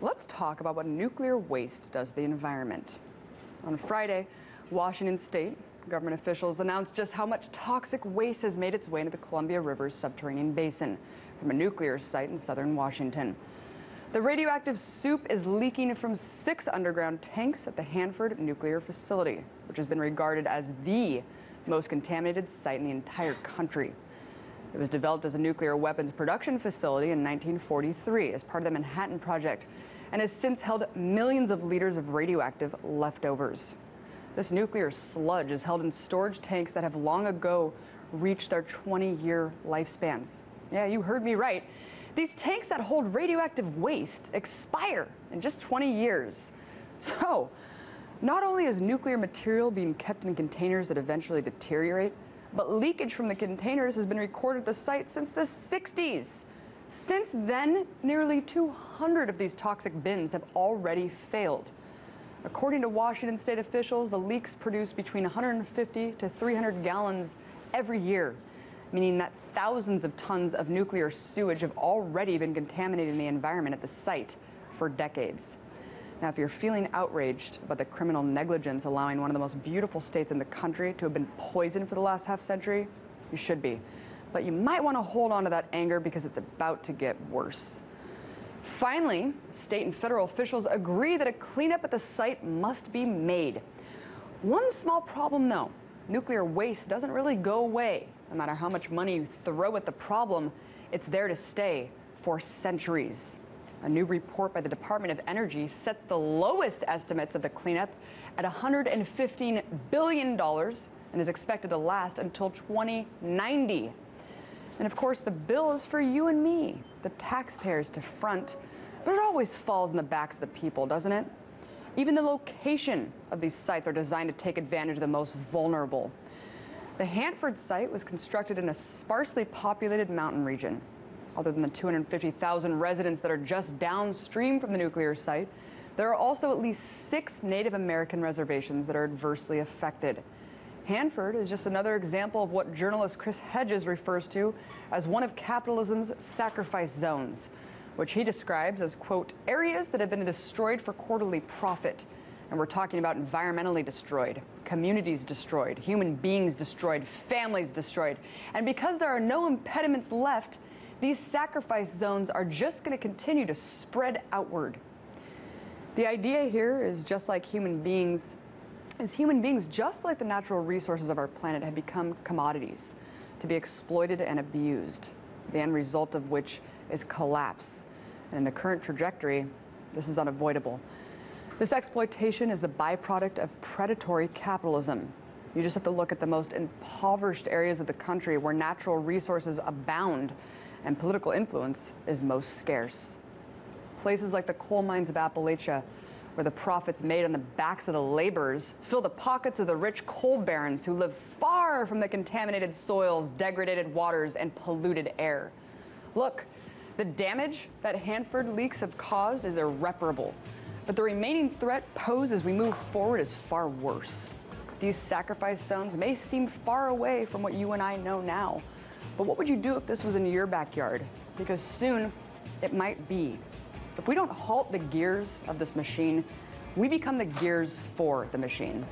Let's talk about what nuclear waste does to the environment. On Friday, Washington State government officials announced just how much toxic waste has made its way into the Columbia River's subterranean basin from a nuclear site in southern Washington. The radioactive soup is leaking from 6 underground tanks at the Hanford nuclear facility, which has been regarded as the most contaminated site in the entire country. It was developed as a nuclear weapons production facility in 1943 as part of the Manhattan Project and has since held millions of liters of radioactive leftovers. This nuclear sludge is held in storage tanks that have long ago reached their 20-year lifespans. Yeah, you heard me right. These tanks that hold radioactive waste expire in just 20 years. So, not only is nuclear material being kept in containers that eventually deteriorate, but leakage from the containers has been recorded at the site since the 60s. Since then, nearly 200 of these toxic bins have already failed. According to Washington state officials, the leaks produce between 150 to 300 gallons every year, meaning that thousands of tons of nuclear sewage have already been contaminating the environment at the site for decades. Now, if you're feeling outraged about the criminal negligence allowing one of the most beautiful states in the country to have been poisoned for the last half-century, you should be. But you might want to hold on to that anger because it's about to get worse. Finally, state and federal officials agree that a cleanup at the site must be made. One small problem, though: nuclear waste doesn't really go away. No matter how much money you throw at the problem, it's there to stay for centuries. A new report by the Department of Energy sets the lowest estimates of the cleanup at $115 billion and is expected to last until 2090. And of course, the bill is for you and me, the taxpayers, to front, but it always falls in the backs of the people, doesn't it? Even the location of these sites are designed to take advantage of the most vulnerable. The Hanford site was constructed in a sparsely populated mountain region. Other than the 250,000 residents that are just downstream from the nuclear site, there are also at least 6 Native American reservations that are adversely affected. Hanford is just another example of what journalist Chris Hedges refers to as one of capitalism's sacrifice zones, which he describes as, quote, areas that have been destroyed for quarterly profit. And we're talking about environmentally destroyed, communities destroyed, human beings destroyed, families destroyed. And because there are no impediments left, these sacrifice zones are just going to continue to spread outward. The idea here is just like human beings, just like the natural resources of our planet, have become commodities to be exploited and abused, the end result of which is collapse. And in the current trajectory, this is unavoidable. This exploitation is the byproduct of predatory capitalism. You just have to look at the most impoverished areas of the country where natural resources abound and political influence is most scarce. Places like the coal mines of Appalachia, where the profits made on the backs of the laborers fill the pockets of the rich coal barons who live far from the contaminated soils, degraded waters, and polluted air. Look, the damage that Hanford leaks have caused is irreparable, but the remaining threat posed as we move forward is far worse. These sacrifice zones may seem far away from what you and I know now, but what would you do if this was in your backyard? Because soon it might be. If we don't halt the gears of this machine, we become the gears for the machine.